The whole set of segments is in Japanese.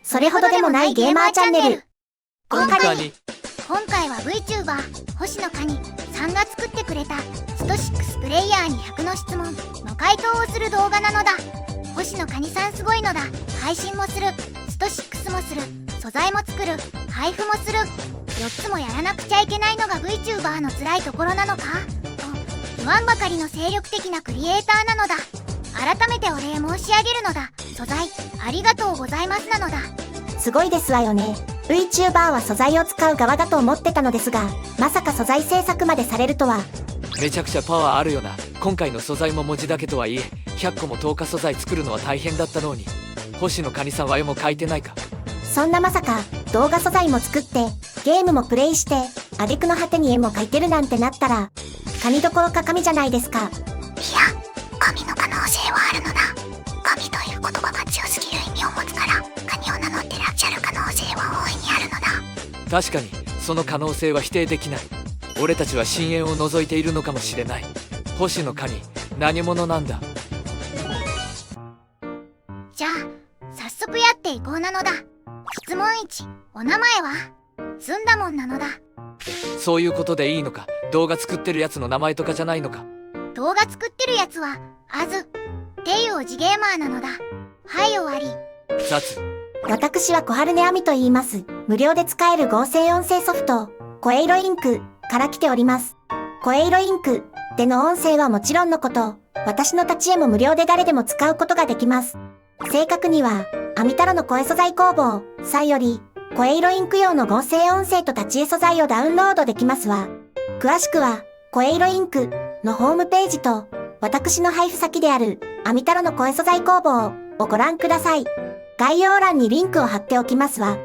それほどでもないゲーマーチャンネル。今回は VTuber 星野カニさんが作ってくれたスト6プレイヤーに100の質問の回答をする動画なのだ。星野カニさんすごいのだ。配信もする、スト6もする、素材も作る、配布もする、4つもやらなくちゃいけないのが VTuber の辛いところなのかと言わんばかりの精力的なクリエイターなのだ。改めてお礼申し上げるのだ。素材ありがとうございますなのだ。すごいですわよね。VTuber は素材を使う側だと思ってたのですが、まさか素材制作までされるとは。めちゃくちゃパワーあるよな。今回の素材も文字だけとはいえ100個も10日素材作るのは大変だったのに、星野カニさんは絵も描いてないか。そんなまさか動画素材も作ってゲームもプレイして挙句の果てに絵も描いてるなんてなったら、神どころか神じゃないですか。いや、神の可能性はあるのだ。神という言葉が強すぎる意味を持つから、神を名乗ってらっしゃる可能性は大いにあるのだ。確かにその可能性は否定できない。俺たちは深淵を覗いているのかもしれない。星野カニ何者なんだ。じゃあ早速やっていこうなのだ。質問1、お名前はずんだもんなのだ。そういうことでいいのか。動画作ってるやつの名前とかじゃないのか。動画作ってるやつはあずっていうおじゲーマーなのだ。はい終わり。雑。私は小春音亜美と言います。無料で使える合成音声ソフト声色インクから来ております。声色インクでの音声はもちろんのこと、私の立ち絵も無料で誰でも使うことができます。正確には亜美太郎の声素材工房さんより声色インク用の合成音声と立ち絵素材をダウンロードできますわ。詳しくは声色インクのホームページと私の配布先である亜美太郎の声素材工房をご覧ください。概要欄にリンクを貼っておきますわ。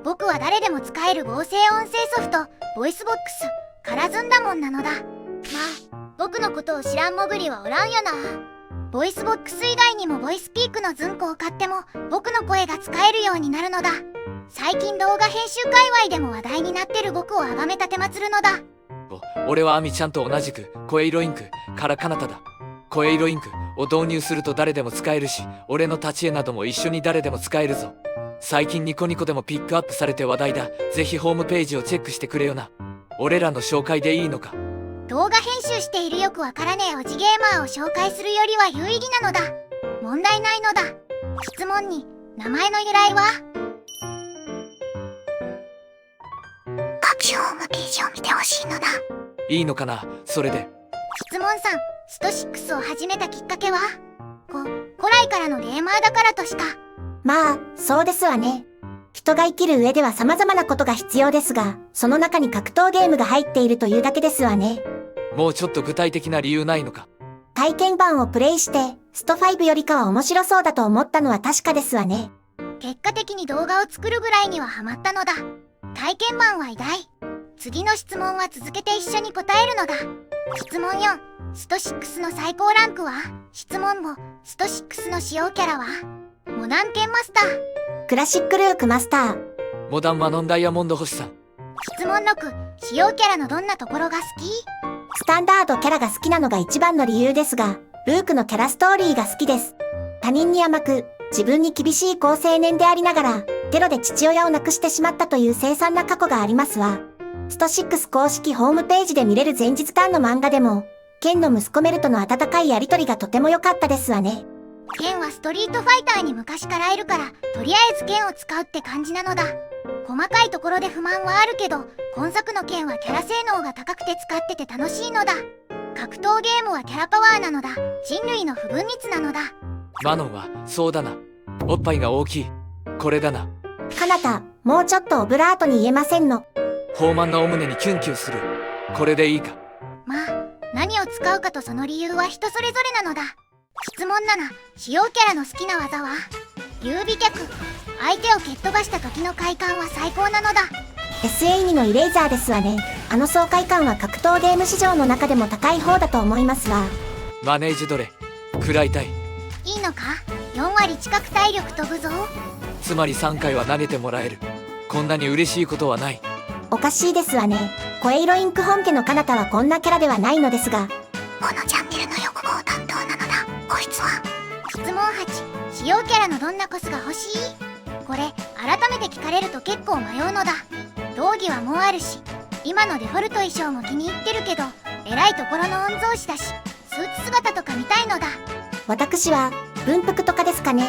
僕は誰でも使える合成音声ソフトボイスボックスからずんだもんなのだ。まあ僕のことを知らんもぐりはおらんよな。ボイスボックス以外にもボイスピークのずんこを買っても僕の声が使えるようになるのだ。最近動画編集界隈でも話題になってる僕を崇め立てまつるのだ。俺は亜美ちゃんと同じく声色インクからかなただ。声色インクを導入すると誰でも使えるし、俺の立ち絵なども一緒に誰でも使えるぞ。最近ニコニコでもピックアップされて話題だ。ぜひホームページをチェックしてくれよな。俺らの紹介でいいのか。動画編集しているよくわからねえおじゲーマーを紹介するよりは有意義なのだ。問題ないのだ。質問2、名前の由来は？各種ホームページを見てほしいのだ。いいのかな、それで。質問3、スト6を始めたきっかけは？古来からのゲーマーだからとしか。まあ、そうですわね。人が生きる上では様々なことが必要ですが、その中に格闘ゲームが入っているというだけですわね。もうちょっと具体的な理由ないのか。体験版をプレイして、スト5よりかは面白そうだと思ったのは確かですわね。結果的に動画を作るぐらいにはハマったのだ。体験版は偉大。次の質問は続けて一緒に答えるのだ。質問4、スト6の最高ランクは？質問5、スト6の使用キャラは？モダン剣マスター。クラシックルークマスター。モダンマノンダイヤモンド星さん。質問6、使用キャラのどんなところが好き？スタンダードキャラが好きなのが一番の理由ですが、ルークのキャラストーリーが好きです。他人に甘く、自分に厳しい好青年でありながら、テロで父親を亡くしてしまったという凄惨な過去がありますわ。スト6公式ホームページで見れる前日談の漫画でも、ケンの息子メルとの温かいやりとりがとても良かったですわね。ケンはストリートファイターに昔からいるから、とりあえずケンを使うって感じなのだ。細かいところで不満はあるけど、今作のケンはキャラ性能が高くて使ってて楽しいのだ。格闘ゲームはキャラパワーなのだ。人類の不分率なのだ。マノンはそうだな。おっぱいが大きい。これだな。かなた、もうちょっとオブラートに言えませんの。豊満なお胸にキュンキュンする。これでいいか。まあ何を使うかとその理由は人それぞれなのだ。質問7、使用キャラの好きな技は？優美脚。相手を蹴っ飛ばした時の快感は最高なのだ。 SA2 のイレイザーですわね。あの爽快感は格闘ゲーム市場の中でも高い方だと思いますわ。マネージどれ食らいたい。いいのか？ 4 割近く体力飛ぶぞ。つまり3回は投げてもらえる。こんなに嬉しいことはない。おかしいですわね。声色インク本家の彼方はこんなキャラではないのですが。このチャンネルの横棒担当なのだ、こいつは。質問8、使用キャラのどんなコスが欲しい？これ改めて聞かれると結構迷うのだ。道着はもうあるし、今のデフォルト衣装も気に入ってるけど、偉いところの御曹司だし、スーツ姿とか見たいのだ。私は文服とかですかね。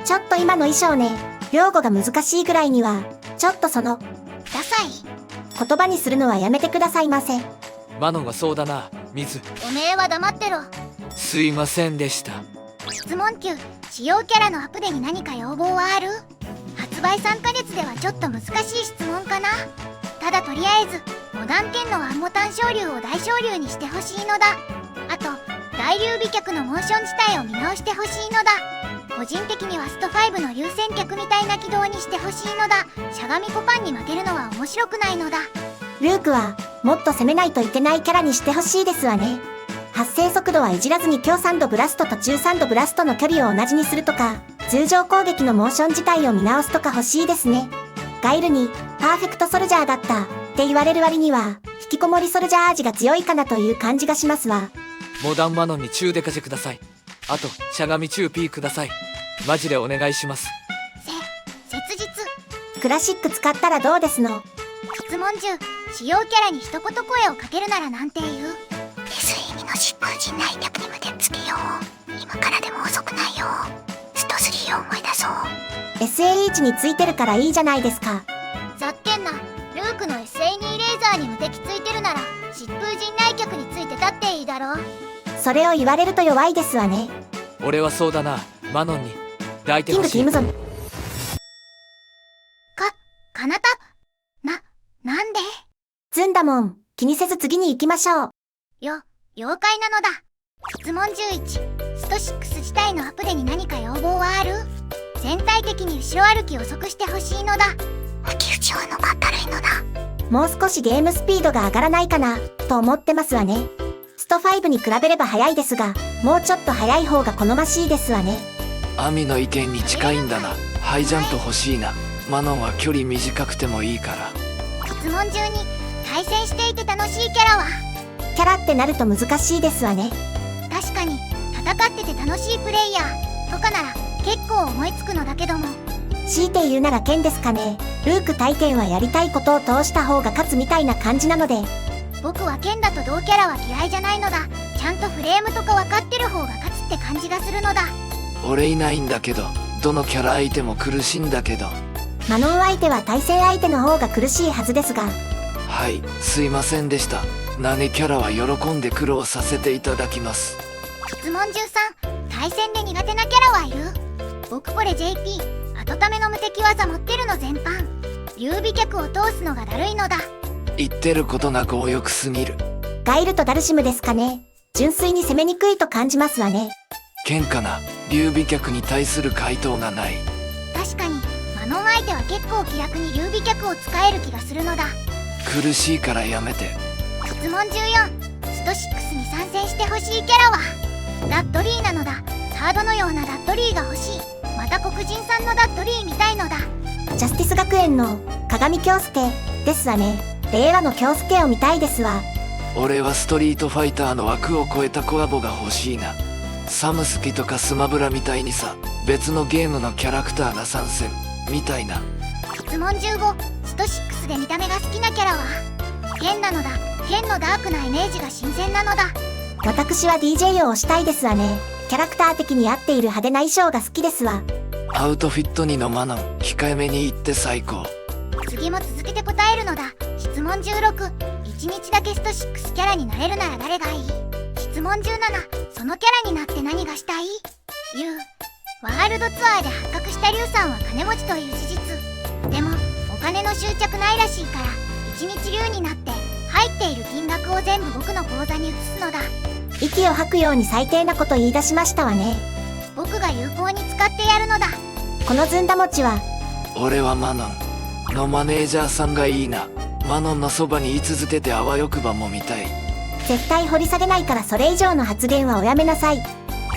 ちょっと今の衣装ね、用語が難しいぐらいにはちょっとそのダサい。言葉にするのはやめてくださいませ。マノンはそうだな、水。おめえは黙ってろ。すいませんでした。質問級、主要キャラのアップデに何か要望はある？発売3ヶ月ではちょっと難しい質問かな。ただとりあえずモダン10のアンモタン昇竜を大昇竜にしてほしいのだ。あと大劉備脚のモーション自体を見直してほしいのだ。個人的にはスト5の流線脚みたいな軌道にしてほしいのだ。しゃがみコパンに負けるのは面白くないのだ。ルークはもっと攻めないといけないキャラにしてほしいですわね。発生速度はいじらずに強3度ブラストと中3度ブラストの距離を同じにするとか、通常攻撃のモーション自体を見直すとか欲しいですね。ガイルにパーフェクトソルジャーだったって言われる割には引きこもりソルジャー味が強いかなという感じがしますわ。モダンマノンに中デカジェください。あとしゃがみ中 P ください。マジでお願いします。切実。クラシック使ったらどうですの？質問10、主要キャラに一言声をかけるならなんて言う？ SE2 の疾風陣内脚に無点つけよう。今からでも遅くないよ。スト3を思い出そう。 SAH についてるからいいじゃないですか。ざっけんな。ルークの SAE2 レーザーに無敵ついてるなら疾風陣内脚についてたっていいだろう。それを言われると弱いですわね。俺はそうだな、マノンに抱いてキンほしい。グティムゾン。かなたなんで？ずんだもん、気にせず次に行きましょう。妖怪なのだ。質問11、スト6自体のアップデに何か要望はある？全体的に後ろ歩き遅くしてほしいのだ。秋内はのがだるいのだ。もう少しゲームスピードが上がらないかな、と思ってますわね。スト5に比べれば早いですが、もうちょっと早い方が好ましいですわね。アミの意見に近いんだな。ハイジャンプ欲しいな。マノンは距離短くてもいいから。質問12、対戦していて楽しいキャラは？キャラってなると難しいですわね。確かに戦ってて楽しいプレイヤーとかなら結構思いつくのだけども、強いて言うなら剣ですかね。ルーク大剣はやりたいことを通した方が勝つみたいな感じなので。僕は剣だと同キャラは嫌いじゃないのだ。ちゃんとフレームとか分かってる方が勝つって感じがするのだ。俺いないんだけど、どのキャラ相手も苦しいんだけど。マノン相手は対戦相手の方が苦しいはずですが。はい、すいませんでした。ナネキャラは喜んで苦労させていただきます。質問13、対戦で苦手なキャラはいる？僕これ JP、後めの無敵技持ってるの全般。劉備脚を通すのがだるいのだ。言ってることが強欲すぎる。ガイルとダルシムですかね。純粋に攻めにくいと感じますわね。喧嘩な、劉備脚に対する回答がない。確かにマノン相手は結構気楽に劉備脚を使える気がするのだ。苦しいからやめて。質問14、スト6に参戦してほしいキャラは？ダッドリーなのだ。サードのようなダッドリーが欲しい。また黒人さんのダッドリーみたいのだ。ジャスティス学園の鏡京介ですわね。令和の京介を見たいですわ。俺はストリートファイターの枠を超えたコラボが欲しいな。サムスピとかスマブラみたいにさ、別のゲームのキャラクターが参戦みたいな。質問15、スト6で見た目が好きなキャラは？剣なのだ。剣のダークなイメージが新鮮なのだ。私は DJ を推したいですわね。キャラクター的に合っている派手な衣装が好きですわ。アウトフィット2のマノン、控えめに言って最高。次も続けて答えるのだ。質問16、1日だけスト6キャラになれるなら誰がいい？質問17、そのキャラになって何がしたい？ワールドツアーで発覚したリュウさんは金持ちという事実。でもお金の執着ないらしいから、1日リュウになって入っている金額を全部僕の口座に移すのだ。息を吐くように最低なこと言い出しましたわね。僕が有効に使ってやるのだ。このずんだ餅は。俺はマノンのマネージャーさんがいいな。マノンのそばに居続けてあわよくばも見たい。絶対掘り下げないからそれ以上の発言はおやめなさい。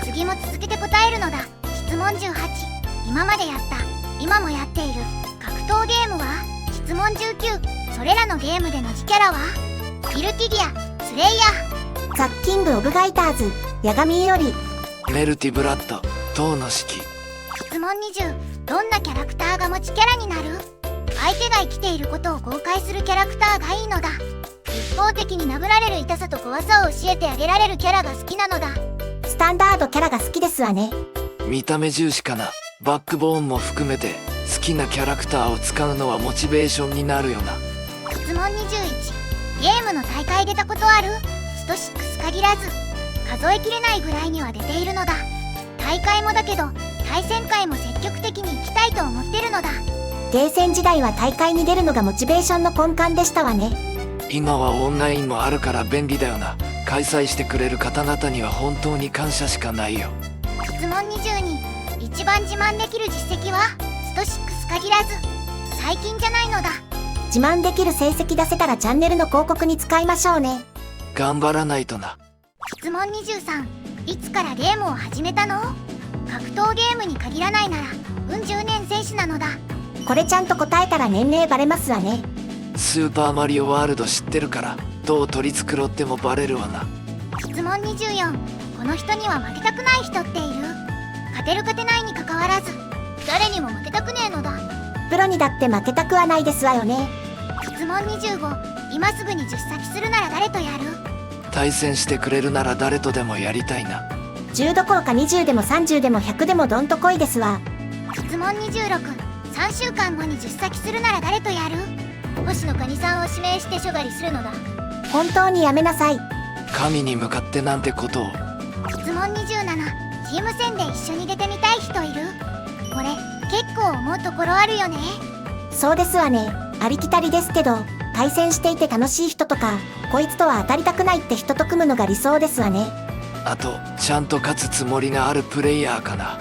次も続けて答えるのだ。質問18、今までやった今もやっている格闘ゲームは？質問19、それらのゲームでの次キャラは？ギルティギア、スレイヤー。ザ・キング・オブ・ガイターズ、ヤガミより。メルティブラッド、塔の式。質問20、どんなキャラクターが持ちキャラになる？相手が生きていることを公開するキャラクターがいいのだ。一方的に殴られる痛さと怖さを教えてあげられるキャラが好きなのだ。スタンダードキャラが好きですわね。見た目重視かな。バックボーンも含めて好きなキャラクターを使うのはモチベーションになるよな。質問21。ゲームの大会出たことある？スト6限らず数えきれないぐらいには出ているのだ。大会もだけど対戦会も積極的に行きたいと思ってるのだ。ゲーセン時代は大会に出るのがモチベーションの根幹でしたわね。今はオンラインもあるから便利だよな。開催してくれる方々には本当に感謝しかないよ。質問22。一番自慢できる実績は？スト6限らず最近じゃないのだ。自慢できる成績出せたらチャンネルの広告に使いましょうね。頑張らないとな。質問23。いつからゲームを始めたの？格闘ゲームに限らないなら10年選手なのだ。これちゃんと答えたら年齢バレますわね。スーパーマリオワールド知ってるからどう取り繕ってもバレるわな。質問24。この人には負けたくない人っている？勝てる勝てないにかかわらず誰にも負けたくねえのだ。プロにだって負けたくはないですわよね。質問25。今すぐに10先するなら誰とやる？対戦してくれるなら誰とでもやりたいな。10どころか20でも30でも100でもどんとこいですわ。質問26。3週間後に10先するなら誰とやる？星野カニさんを指名して処狩りするのだ。本当にやめなさい。神に向かってなんてことを。質問27。チーム戦で一緒に出てみたい人いる？これ結構思うところあるよね。そうですわね。ありきたりですけど、対戦していて楽しい人とか、こいつとは当たりたくないって人と組むのが理想ですわね。あとちゃんと勝つつもりがあるプレイヤーかな。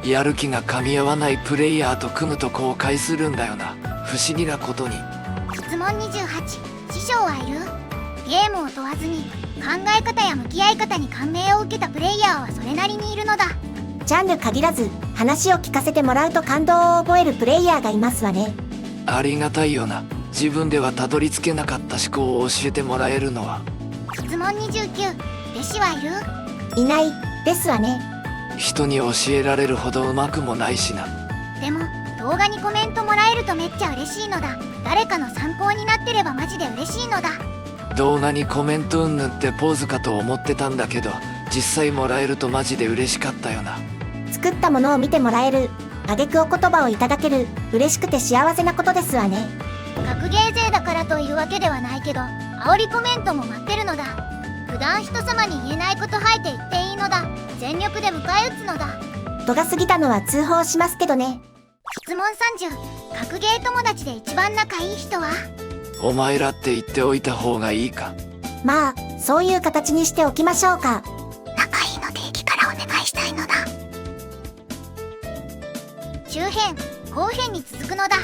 やる気が噛み合わないプレイヤーと組むと後悔するんだよな。不思議なことに。質問28。師匠はいる？ゲームを問わずに考え方や向き合い方に感銘を受けたプレイヤーはそれなりにいるのだ。ジャンル限らず、話を聞かせてもらうと感動を覚えるプレイヤーがいますわね。ありがたいよな。自分ではたどり着けなかった思考を教えてもらえるのは。質問29。弟子はいる？いないですわね。人に教えられるほどうまくもないしな。でも動画にコメントもらえるとめっちゃ嬉しいのだ。誰かの参考になってればマジで嬉しいのだ。動画にコメントうんぬんってポーズかと思ってたんだけど、実際もらえるとマジで嬉しかったよな。作ったものを見てもらえる、挙句お言葉をいただける、嬉しくて幸せなことですわね。学芸勢だからというわけではないけど、煽りコメントも待ってるのだ。普段人様に言えないこと吐いて言っていいのだ。全力で迎え撃つのだ。度が過ぎたのは通報しますけどね。質問30。格ゲー友達で一番仲いい人は？お前らって言っておいた方がいいか。まあ、そういう形にしておきましょうか。仲いいの定義からお願いしたいのだ。中編後編に続くのだ。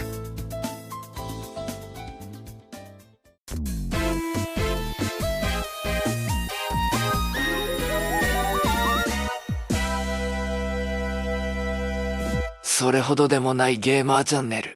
それほどでもないゲーマーチャンネル。